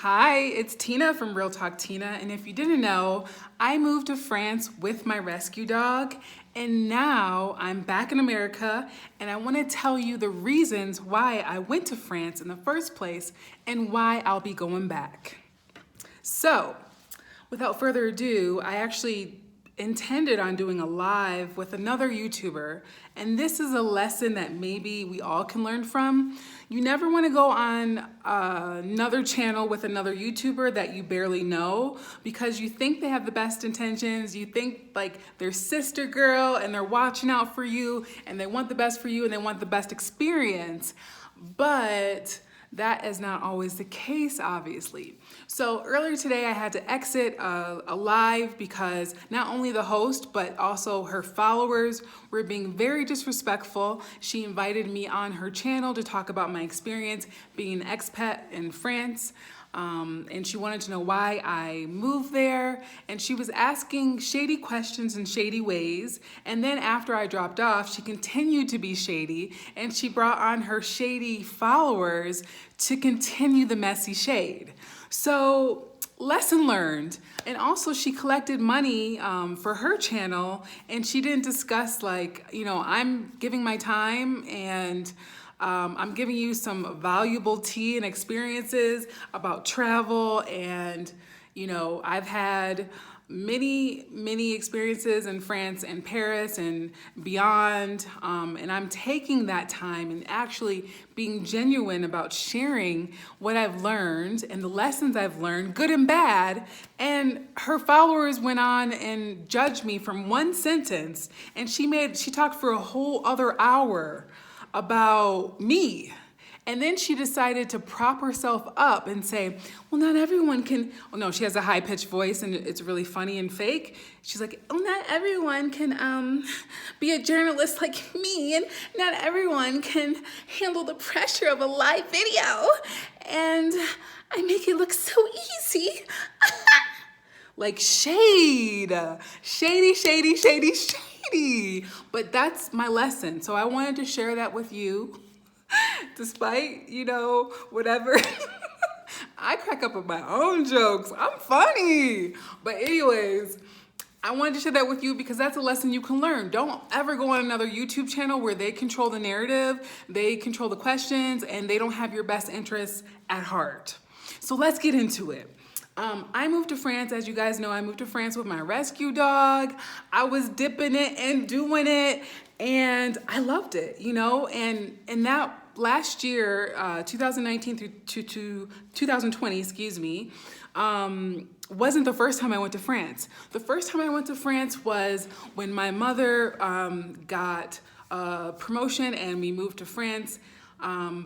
Hi, it's Tina from Real Talk Tina, and if you didn't know, I moved to France with my rescue dog, and now I'm back in America, and I want to tell you the reasons why I went to France in the first place and why I'll be going back. So, without further ado, I actually intended on doing a live with another YouTuber, and this is a lesson that maybe we all can learn from. You never want to go on another channel with another YouTuber that you barely know because you think they have the best intentions. You think like they're sister girl and they're watching out for you and they want the best for you and they want the best experience. But that is not always the case, obviously. So earlier today, I had to exit a live because not only the host, but also her followers were being very disrespectful. She invited me on her channel to talk about my experience being an expat in France. And she wanted to know why I moved there, and she was asking shady questions in shady ways. And then after I dropped off, she continued to be shady, and she brought on her shady followers to continue the messy shade. So lesson learned. And also she collected money for her channel, and she didn't discuss I'm giving my time and I'm giving you some valuable tea and experiences about travel, and I've had many experiences in France and Paris and beyond, and I'm taking that time and actually being genuine about sharing what I've learned and the lessons I've learned, good and bad. And her followers went on and judged me from one sentence, and she talked for a whole other hour about me. And then she decided to prop herself up and say, well, not everyone can, oh no, she has a high-pitched voice and it's really funny and fake. She's like, oh, not everyone can be a journalist like me, and not everyone can handle the pressure of a live video, and I make it look so easy. Like shade, shady. But that's my lesson. So I wanted to share that with you. Despite, whatever. I crack up at my own jokes. I'm funny. But anyways, I wanted to share that with you because that's a lesson you can learn. Don't ever go on another YouTube channel where they control the narrative, they control the questions, and they don't have your best interests at heart. So let's get into it. I moved to France. As you guys know, I moved to France with my rescue dog. I was dipping it and doing it, and I loved it, and that last year, 2019 through 2020, wasn't the first time I went to France. The first time I went to France was when my mother got a promotion and we moved to France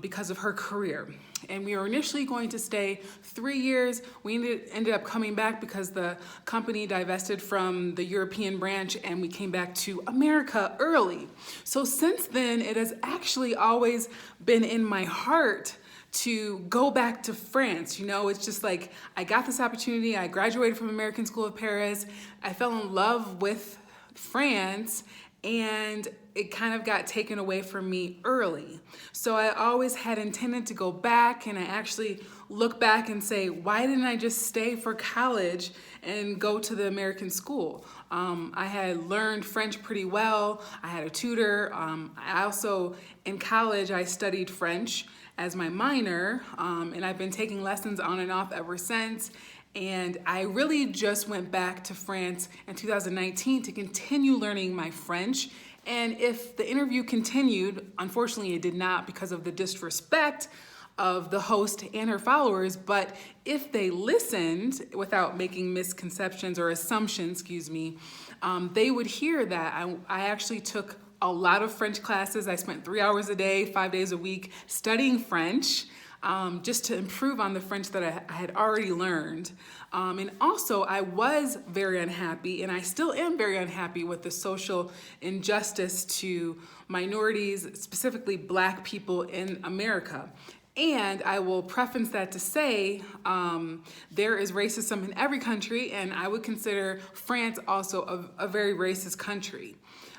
because of her career. And we were initially going to stay 3 years. We ended up coming back because the company divested from the European branch, and we came back to America early. So since then, it has actually always been in my heart to go back to France. It's just like I got this opportunity. I graduated from American School of Paris. I fell in love with France, and it kind of got taken away from me early. So I always had intended to go back, and I actually look back and say, why didn't I just stay for college and go to the American school? I had learned French pretty well. I had a tutor. I also, in college, I studied French as my minor, and I've been taking lessons on and off ever since. And I really just went back to France in 2019 to continue learning my French. And if the interview continued, unfortunately it did not because of the disrespect of the host and her followers, but if they listened without making misconceptions or assumptions, they would hear that I actually took a lot of French classes. I spent 3 hours a day, 5 days a week studying French. Just to improve on the French that I had already learned. And also I was very unhappy, and I still am very unhappy with the social injustice to minorities, specifically Black people in America. And I will preface that to say there is racism in every country, and I would consider France also a very racist country.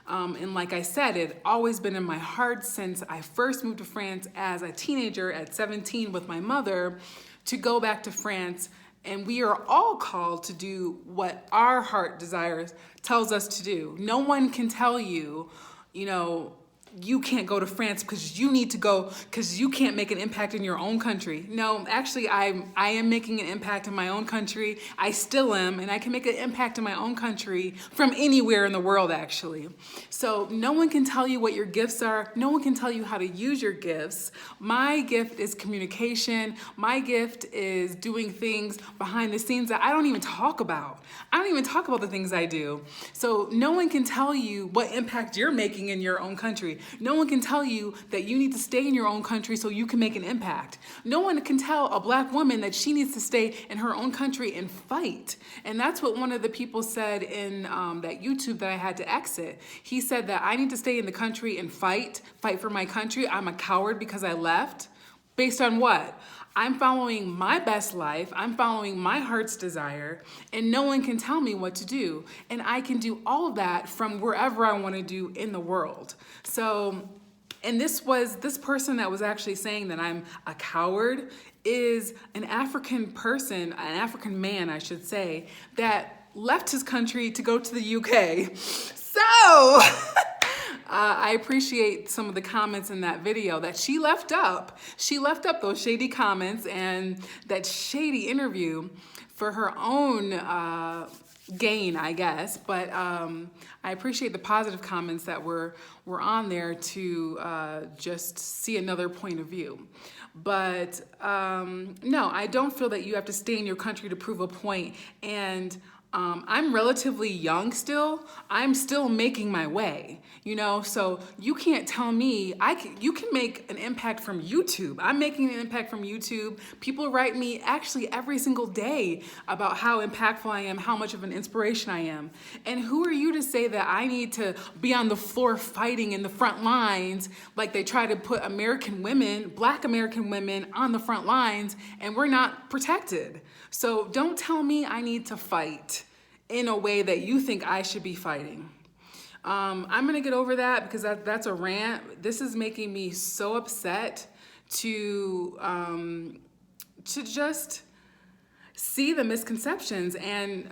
And like I said, it had always been in my heart since I first moved to France as a teenager at 17 with my mother to go back to France, and we are all called to do what our heart desires tells us to do. No one can tell you, you know, you can't go to France because you need to go because you can't make an impact in your own country. No, actually, I am making an impact in my own country. I still am, and I can make an impact in my own country from anywhere in the world, actually. So no one can tell you what your gifts are. No one can tell you how to use your gifts. My gift is communication. My gift is doing things behind the scenes that I don't even talk about. I don't even talk about the things I do. So no one can tell you what impact you're making in your own country. No one can tell you that you need to stay in your own country so you can make an impact. No one can tell a black woman that she needs to stay in her own country and fight. And that's what one of the people said in that YouTube that I had to exit. He said that I need to stay in the country and fight for my country. I'm a coward because I left. Based on what? I'm following my best life. I'm following my heart's desire, and no one can tell me what to do. And I can do all of that from wherever I want to do in the world. So, and this person that was actually saying that I'm a coward is an African person, an African man, I should say, that left his country to go to the UK. So, I appreciate some of the comments in that video that she left up. She left up those shady comments and that shady interview for her own gain, I guess. But I appreciate the positive comments that were on there to just see another point of view. But no, I don't feel that you have to stay in your country to prove a point. And I'm relatively young still. I'm still making my way, you know, so you can't tell me, you can make an impact from YouTube. I'm making an impact from YouTube. People write me actually every single day about how impactful I am, how much of an inspiration I am. And who are you to say that I need to be on the floor fighting in the front lines like they try to put American women, Black American women on the front lines, and we're not protected. So don't tell me I need to fight in a way that you think I should be fighting. I'm gonna get over that because that's a rant. This is making me so upset to just see the misconceptions and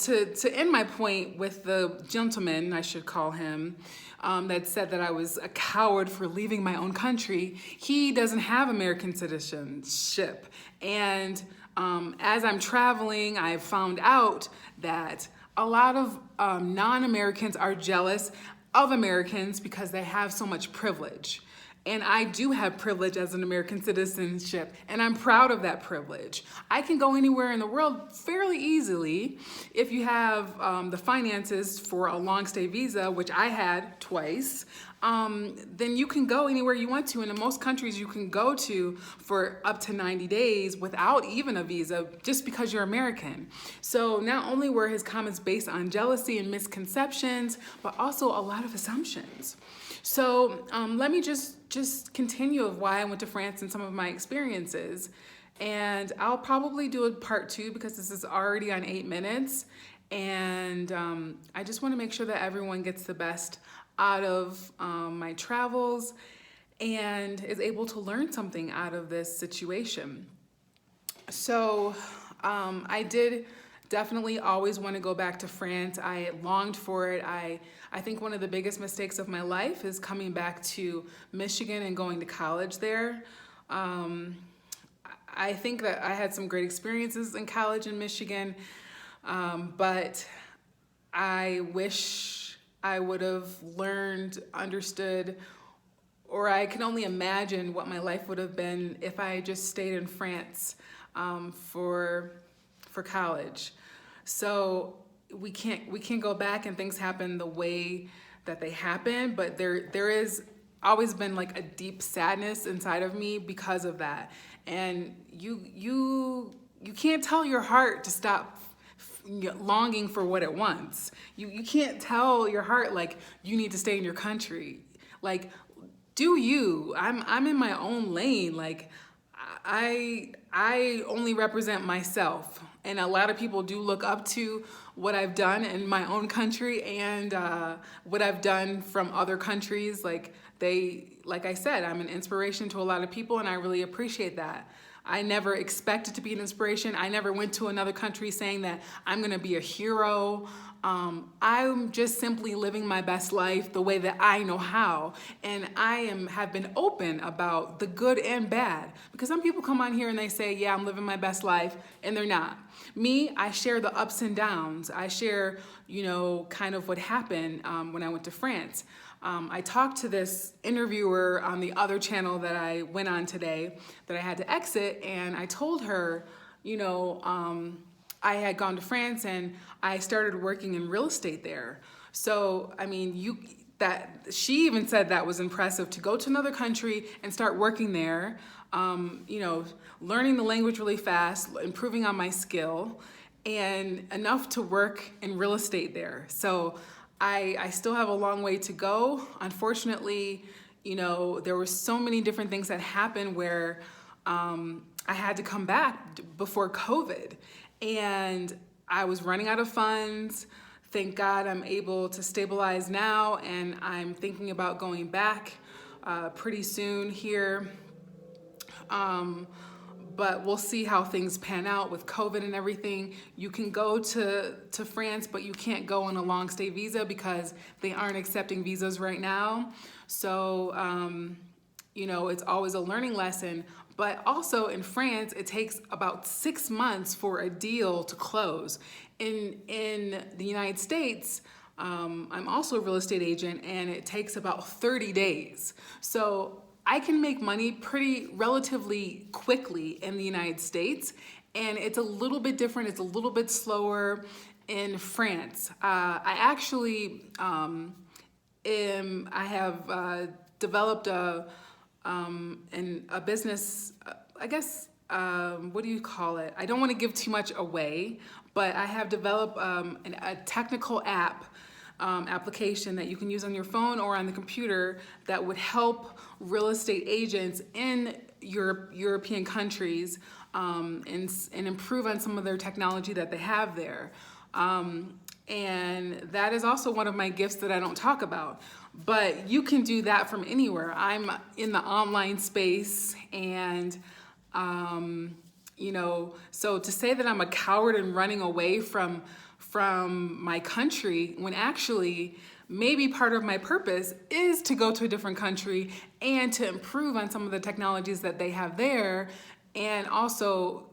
to end my point with the gentleman, I should call him, that said that I was a coward for leaving my own country. He doesn't have American citizenship. And as I'm traveling, I've found out that a lot of non-Americans are jealous of Americans because they have so much privilege. And I do have privilege as an American citizenship, and I'm proud of that privilege. I can go anywhere in the world fairly easily if you have the finances for a long stay visa, which I had twice. Then you can go anywhere you want to. And in most countries you can go to for up to 90 days without even a visa just because you're American. So not only were his comments based on jealousy and misconceptions, but also a lot of assumptions. So let me just continue of why I went to France and some of my experiences. And I'll probably do a part 2 because this is already on 8 minutes. And I just want to make sure that everyone gets the best out of my travels and is able to learn something out of this situation. So I did definitely always want to go back to France. I longed for it. I think one of the biggest mistakes of my life is coming back to Michigan and going to college there. I think that I had some great experiences in college in Michigan, but I wish I would have learned, understood, or I can only imagine what my life would have been if I just stayed in France for college. So we can't go back and things happen the way that they happen, but there is always been like a deep sadness inside of me because of that. And you can't tell your heart to stop longing for what it wants. You can't tell your heart like you need to stay in your country. Like, do you? I'm in my own lane. Like, I only represent myself, and a lot of people do look up to what I've done in my own country and what I've done from other countries. Like I said, I'm an inspiration to a lot of people, and I really appreciate that. I never expected to be an inspiration. I never went to another country saying that I'm gonna be a hero. I'm just simply living my best life the way that I know how. And have been open about the good and bad. Because some people come on here and they say, yeah, I'm living my best life, and they're not. Me, I share the ups and downs. I share, kind of what happened when I went to France. I talked to this interviewer on the other channel that I went on today that I had to exit, and I told her, I had gone to France and I started working in real estate there. So, I mean, she even said that was impressive, to go to another country and start working there, learning the language really fast, improving on my skill, and enough to work in real estate there. So I still have a long way to go. Unfortunately, there were so many different things that happened where I had to come back before COVID. And I was running out of funds. Thank God I'm able to stabilize now, and I'm thinking about going back pretty soon here. But we'll see how things pan out with COVID and everything. You can go to France, but you can't go on a long stay visa because they aren't accepting visas right now. So, it's always a learning lesson. But also in France, it takes about 6 months for a deal to close. In the United States, I'm also a real estate agent, and it takes about 30 days. So I can make money relatively quickly in the United States, and it's a little bit different. It's a little bit slower in France. I actually I have developed a business, I guess, what do you call it? I don't want to give too much away, but I have developed a technical application that you can use on your phone or on the computer that would help real estate agents in European countries and improve on some of their technology that they have there. And that is also one of my gifts that I don't talk about. But you can do that from anywhere. I'm in the online space, and so to say that I'm a coward and running away from my country, when actually maybe part of my purpose is to go to a different country and to improve on some of the technologies that they have there, and also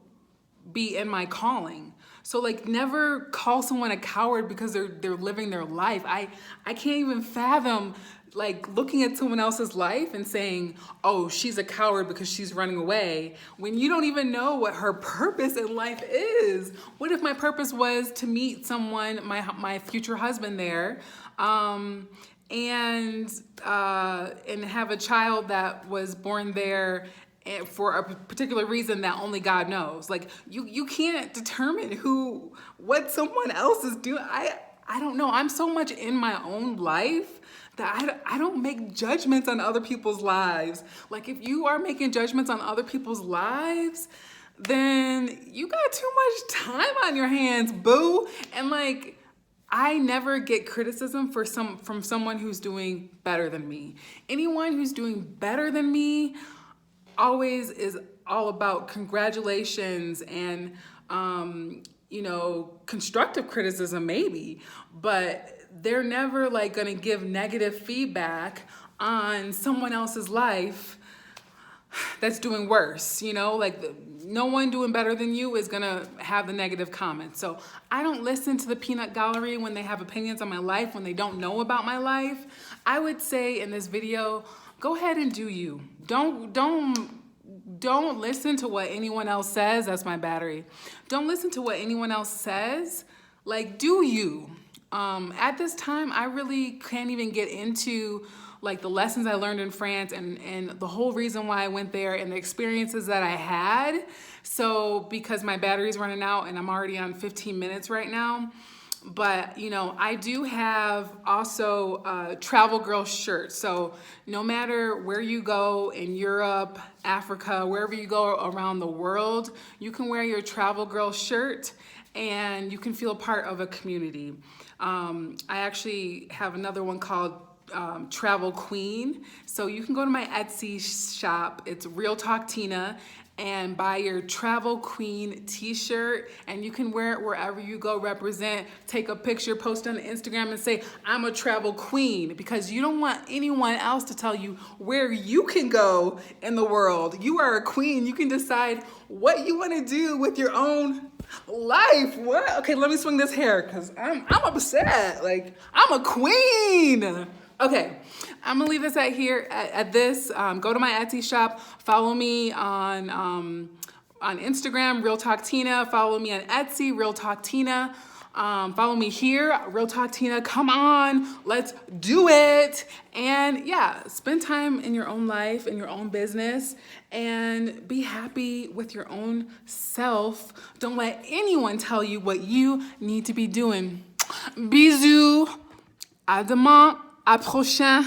be in my calling. So never call someone a coward because they're living their life. I can't even fathom looking at someone else's life and saying, oh, she's a coward because she's running away, when you don't even know what her purpose in life is. What if my purpose was to meet someone, my future husband there, and have a child that was born there for a particular reason that only God knows. You can't determine what someone else is doing. I don't know. I'm so much in my own life that I don't make judgments on other people's lives. If you are making judgments on other people's lives, then you got too much time on your hands, boo. And I never get criticism from someone who's doing better than me. Anyone who's doing better than me always is all about congratulations and, constructive criticism maybe, but they're never gonna give negative feedback on someone else's life that's doing worse, no one doing better than you is gonna have the negative comments. So I don't listen to the peanut gallery when they have opinions on my life, when they don't know about my life. I would say in this video, go ahead and do you. Don't listen to what anyone else says. That's my battery. Don't listen to what anyone else says. Do you. At this time, I really can't even get into the lessons I learned in France and the whole reason why I went there and the experiences that I had. So because my battery's running out and I'm already on 15 minutes right now. But, I do have also a Travel Girl shirt. So no matter where you go in Europe, Africa, wherever you go around the world, you can wear your Travel Girl shirt and you can feel part of a community. I actually have another one called Travel Queen. So you can go to my Etsy shop. It's Real Talk Tina. and buy your Travel Queen t-shirt, and you can wear it wherever you go. Represent, take a picture, post on Instagram and say, I'm a travel queen, because you don't want anyone else to tell you where you can go in the world. You are a queen. You can decide what you want to do with your own life. What? Okay, let me swing this hair because I'm upset. Like, I'm a queen. Okay, I'm gonna leave this at this. Go to my Etsy shop. Follow me on Instagram, Real Talk Tina. Follow me on Etsy, Real Talk Tina. Follow me here, Real Talk Tina. Come on, let's do it. And yeah, spend time in your own life, in your own business, and be happy with your own self. Don't let anyone tell you what you need to be doing. Bisous. À demain. À prochain.